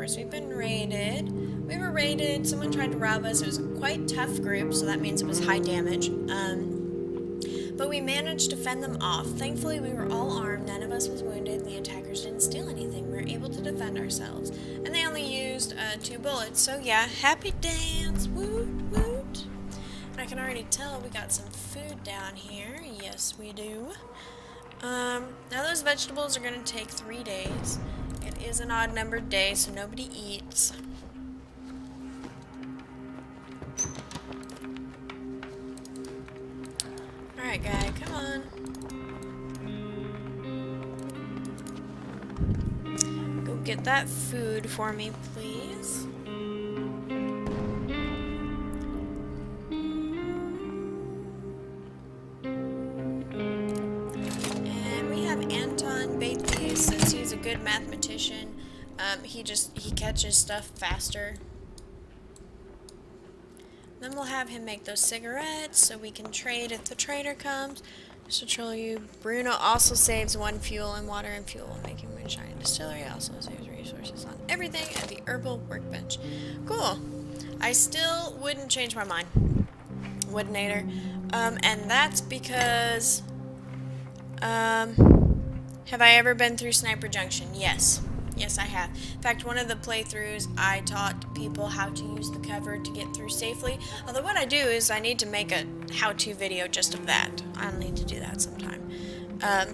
course, we've been raided. We were raided, someone tried to rob us. It was a quite tough group, so that means it was high damage. But we managed to fend them off. Thankfully, we were all armed, none of us was wounded, and the attackers didn't steal anything. We were able to defend ourselves. And they only used 2 bullets, so yeah, happy dance, woot woot. And I can already tell we got some food down here. Yes, we do. Now those vegetables are going to take 3 days. It is an odd-numbered day, so nobody eats. Alright, guy, come on. Go get that food for me, please. Since he's a good mathematician, he catches stuff faster. Then we'll have him make those cigarettes so we can trade if the trader comes. So troll you. Bruno also saves 1 fuel and water and fuel, making moonshine and distillery. Also saves resources on everything at the herbal workbench. Cool. I still wouldn't change my mind. Woodnator. And that's because have I ever been through Sniper Junction? Yes. Yes, I have. In fact, one of the playthroughs, I taught people how to use the cover to get through safely. Although what I do is I need to make a how-to video just of that. I'll need to do that sometime. I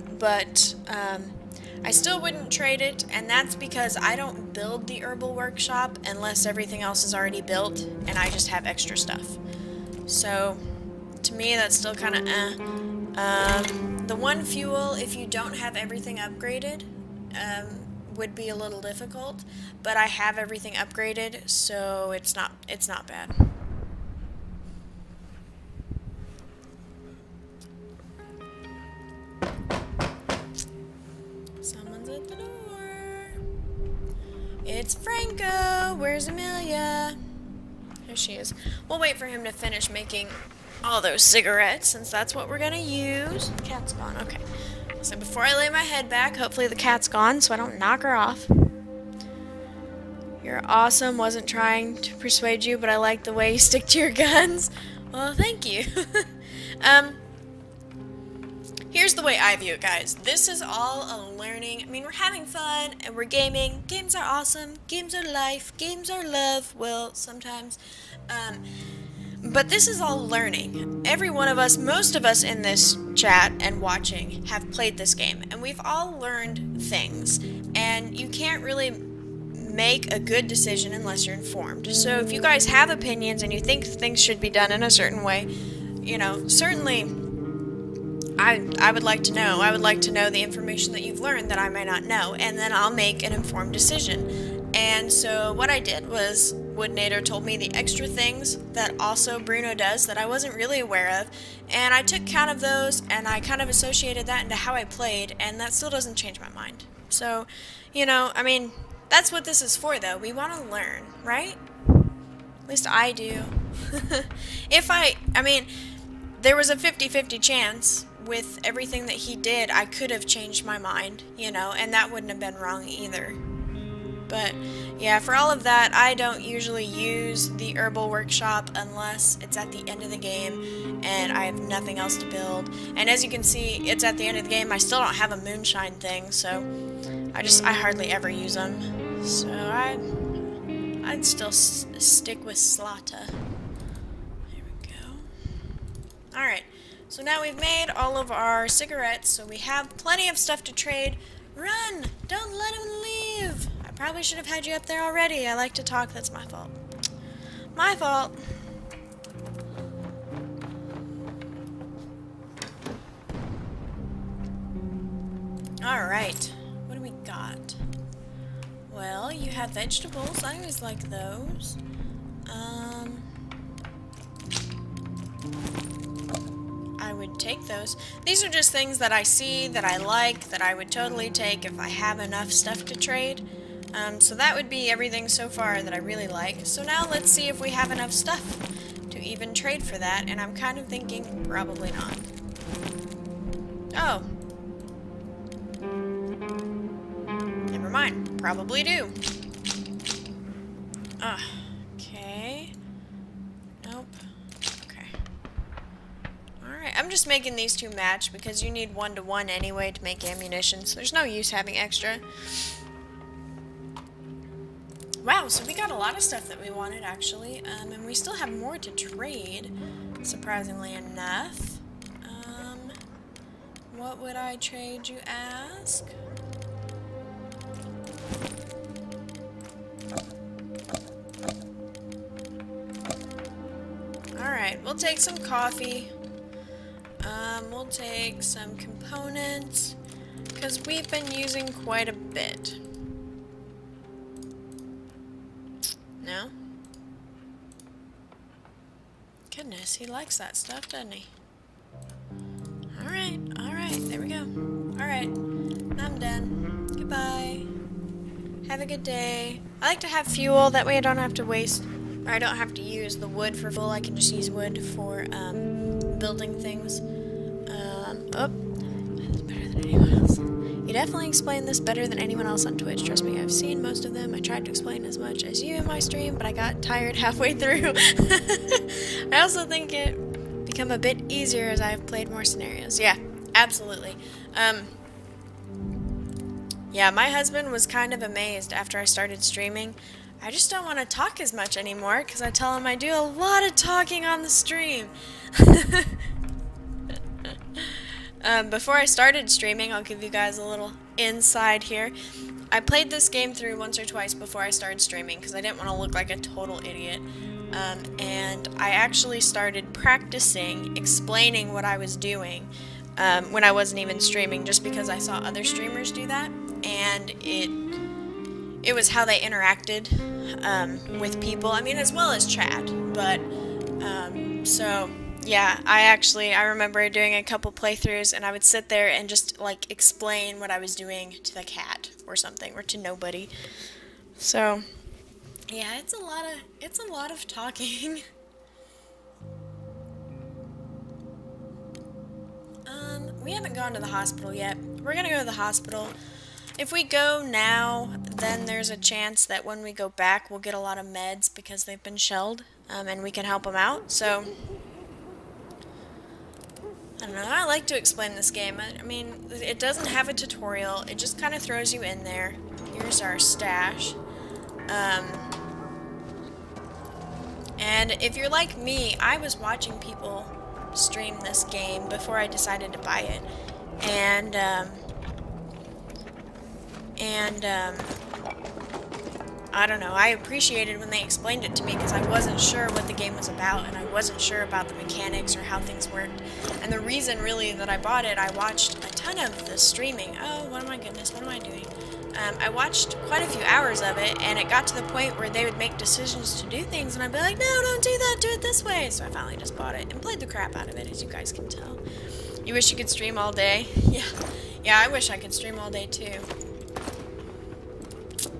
still wouldn't trade it, and that's because I don't build the herbal workshop unless everything else is already built, and I just have extra stuff. So, to me, that's still kind of the 1 fuel, if you don't have everything upgraded, would be a little difficult, but I have everything upgraded, so it's not bad. Someone's at the door. It's Franco. Where's Amelia? There she is. We'll wait for him to finish making all those cigarettes, since that's what we're gonna use. The cat's gone, okay. So before I lay my head back, hopefully the cat's gone so I don't knock her off. You're awesome. Wasn't trying to persuade you, but I like the way you stick to your guns. Well, thank you. Here's the way I view it, guys. This is all a learning. I mean, we're having fun and we're gaming. Games are awesome. Games are life. Games are love. Well, sometimes. But this is all learning. Every one of us, most of us in this chat and watching, have played this game, and we've all learned things. And you can't really make a good decision unless you're informed. So if you guys have opinions and you think things should be done in a certain way, you know, certainly I would like to know. I would like to know the information that you've learned that I may not know, and then I'll make an informed decision. And so what I did was, Woodnator told me the extra things that also Bruno does that I wasn't really aware of, and I took count of those, and I kind of associated that into how I played, and that still doesn't change my mind. So, you know, I mean, that's what this is for, though. We want to learn, right? At least I do. I mean, there was a 50-50 chance with everything that he did, I could have changed my mind, you know, and that wouldn't have been wrong either. But, yeah, for all of that, I don't usually use the herbal workshop unless it's at the end of the game and I have nothing else to build. And as you can see, it's at the end of the game. I still don't have a moonshine thing, so I hardly ever use them. So I'd still stick with Slaughter. There we go. Alright, so now we've made all of our cigarettes, so we have plenty of stuff to trade. Run! Don't let him leave! I probably should have had you up there already. I like to talk. That's my fault. My fault. Alright. What do we got? Well, you have vegetables. I always like those. I would take those. These are just things that I see, that I like, that I would totally take if I have enough stuff to trade. So that would be everything so far that I really like. So now let's see if we have enough stuff to even trade for that, and I'm kind of thinking probably not. Oh. Never mind. Probably do. Okay. Nope. Okay. Alright, I'm just making these two match because you need 1-to-1 anyway to make ammunition, so there's no use having extra. Wow, so we got a lot of stuff that we wanted, actually, and we still have more to trade, surprisingly enough. What would I trade, you ask? Alright, we'll take some coffee. We'll take some components, because we've been using quite a bit. No? Goodness, he likes that stuff, doesn't he? Alright, there we go. Alright, I'm done. Goodbye. Have a good day. I like to have fuel, that way I don't have to waste, or I don't have to use the wood for fuel, I can just use wood for, building things. That's better than anyone else. You definitely explain this better than anyone else on Twitch. Trust me, I've seen most of them. I tried to explain as much as you in my stream, but I got tired halfway through. I also think it become a bit easier as I've played more scenarios. Yeah, absolutely. Yeah, my husband was kind of amazed after I started streaming. I just don't want to talk as much anymore because I tell him I do a lot of talking on the stream. Before I started streaming, I'll give you guys a little inside here. I played this game through once or twice before I started streaming because I didn't want to look like a total idiot. And I actually started practicing explaining what I was doing when I wasn't even streaming, just because I saw other streamers do that, and it was how they interacted with people. I mean, as well as chat, but so yeah, I remember doing a couple playthroughs, and I would sit there and just like explain what I was doing to the cat or something, or to nobody. So yeah, it's a lot of talking. We haven't gone to the hospital yet. We're gonna go to the hospital. If we go now, then there's a chance that when we go back, we'll get a lot of meds because they've been shelled, and we can help them out. So I don't know, I like to explain this game. I mean, it doesn't have a tutorial, it just kind of throws you in there. Here's our stash. And if you're like me, I was watching people stream this game before I decided to buy it. And I don't know, I appreciated when they explained it to me because I wasn't sure what the game was about, and I wasn't sure about the mechanics or how things worked. And the reason really that I bought it, I watched a ton of the streaming. Oh, what my goodness, what am I doing? I watched quite a few hours of it, and it got to the point where they would make decisions to do things, and I'd be like, no, don't do that, do it this way. So I finally just bought it and played the crap out of it, as you guys can tell. You wish you could stream all day? Yeah, I wish I could stream all day too.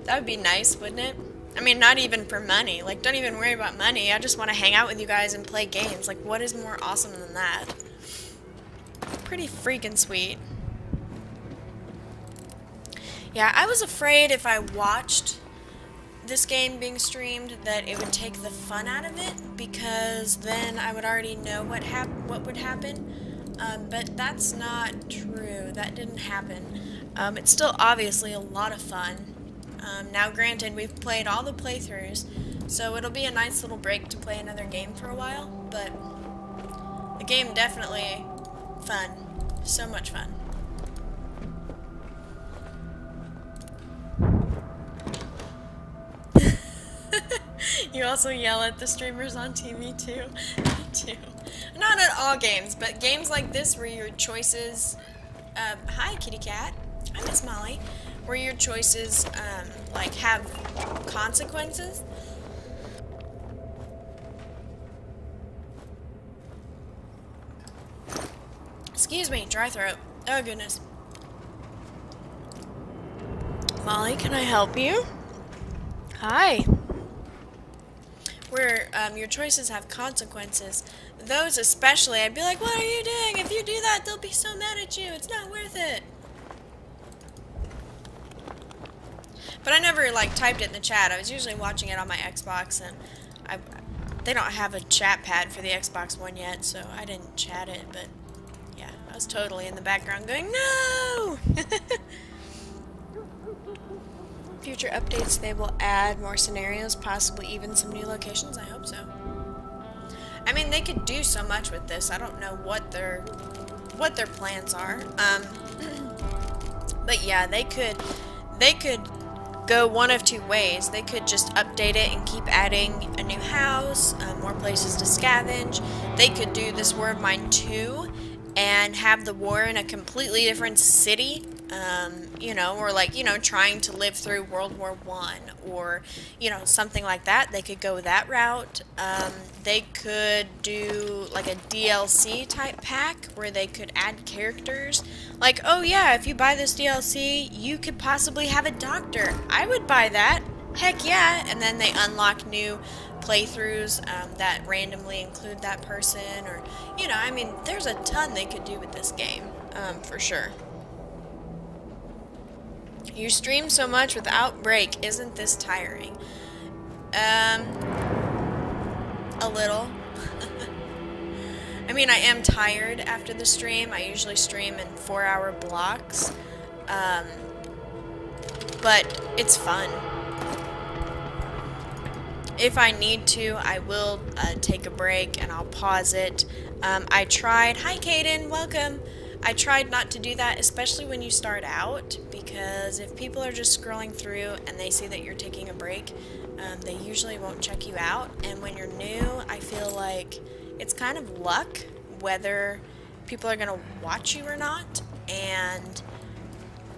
That would be nice, wouldn't it? I mean, not even for money. Like, don't even worry about money. I just want to hang out with you guys and play games. Like, what is more awesome than that? Pretty freaking sweet. Yeah, I was afraid if I watched this game being streamed that it would take the fun out of it, because then I would already know what would happen. But that's not true. That didn't happen. It's still obviously a lot of fun. Now granted, we've played all the playthroughs, so it'll be a nice little break to play another game for a while, but the game definitely fun. So much fun. You also yell at the streamers on TV too. Me too. Not at all games, but games like this where your choices... hi, kitty cat. I miss Molly. Where your choices, like, have consequences. Excuse me, dry throat. Oh, goodness. Molly, can I help you? Hi. Where, your choices have consequences. Those especially, I'd be like, what are you doing? If you do that, they'll be so mad at you. It's not worth it. But I never, like, typed it in the chat. I was usually watching it on my Xbox, and I, they don't have a chat pad for the Xbox One yet, so I didn't chat it, but yeah, I was totally in the background going, no! Future updates, they will add more scenarios, possibly even some new locations. I hope so. I mean, they could do so much with this. I don't know what their plans are. But yeah, they could go one of two ways. They could just update it and keep adding a new house, more places to scavenge. They could do this War of Mine 2 and have the war in a completely different city, you know, or like, you know, trying to live through World War I, or, you know, something like that. They could go that route. They could do like a DLC type pack where they could add characters. Like, oh yeah, if you buy this DLC, you could possibly have a doctor. I would buy that. Heck yeah. And then they unlock new playthroughs that randomly include that person, or, you know, I mean, there's a ton they could do with this game, for sure. You stream so much without break. Isn't this tiring? A little. I mean, I am tired after the stream. I usually stream in 4-hour blocks. But it's fun. If I need to, I will take a break and I'll pause it. I tried. Hi, Kaden. Welcome. I tried not to do that, especially when you start out, because if people are just scrolling through and they see that you're taking a break, they usually won't check you out. And when you're new, I feel like it's kind of luck whether people are going to watch you or not. And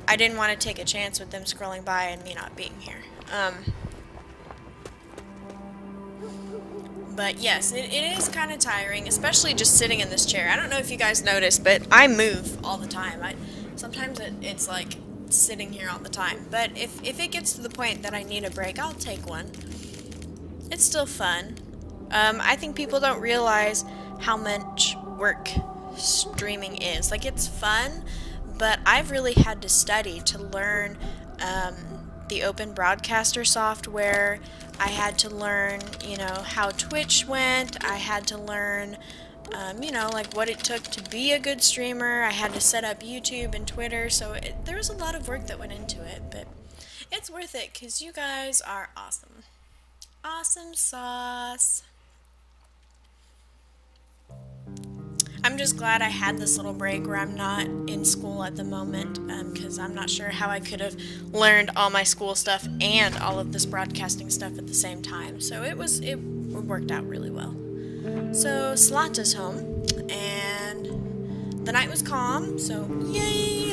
I didn't want to take a chance with them scrolling by and me not being here. But yes, it is kind of tiring, especially just sitting in this chair. I don't know if you guys noticed, but I move all the time. Sometimes it's like sitting here all the time. But if it gets to the point that I need a break, I'll take one. It's still fun. I think people don't realize how much work streaming is. Like, it's fun, but I've really had to study to learn the Open Broadcaster software. I had to learn, you know, how Twitch went. I had to learn, you know, like what it took to be a good streamer. I had to set up YouTube and Twitter, so there was a lot of work that went into it, but it's worth it because you guys are awesome. Awesome sauce. I'm just glad I had this little break where I'm not in school at the moment, because I'm not sure how I could have learned all my school stuff and all of this broadcasting stuff at the same time. So it worked out really well. So Slata's home, and the night was calm, so yay!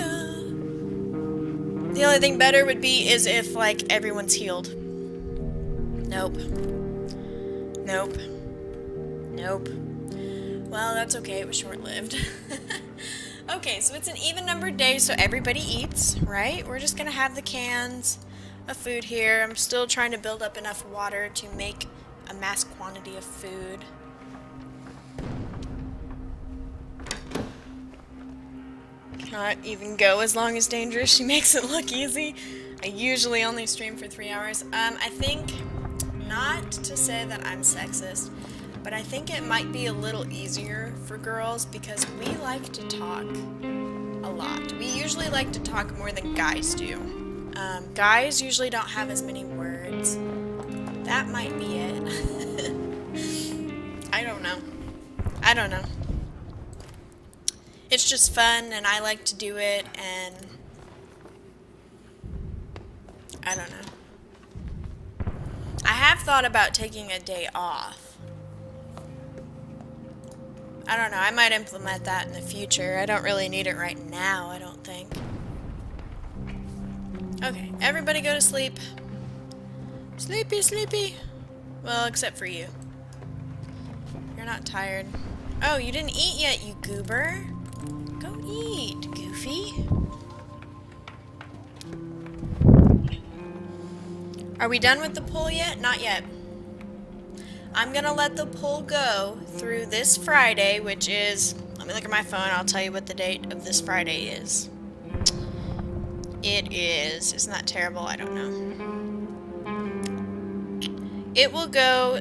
The only thing better would be is if, like, everyone's healed. Nope. Nope. Nope. Well, that's okay, it was short-lived. Okay, so it's an even-numbered day, so everybody eats, right? We're just gonna have the cans of food here. I'm still trying to build up enough water to make a mass quantity of food. Cannot even go as long as dangerous. She makes it look easy. I usually only stream for 3 hours. I think, not to say that I'm sexist, but I think it might be a little easier for girls because we like to talk a lot. We usually like to talk more than guys do. Guys usually don't have as many words. That might be it. I don't know. I don't know. It's just fun and I like to do it, and I don't know. I have thought about taking a day off. I don't know, I might implement that in the future. I don't really need it right now, I don't think. Okay, everybody go to sleep. Sleepy, sleepy. Well, except for you. You're not tired. Oh, you didn't eat yet, you goober. Go eat, Goofy. Are we done with the poll yet? Not yet. I'm gonna let the poll go through this Friday, which is, let me look at my phone, I'll tell you what the date of this Friday is. It is. Isn't that terrible? I don't know. It will go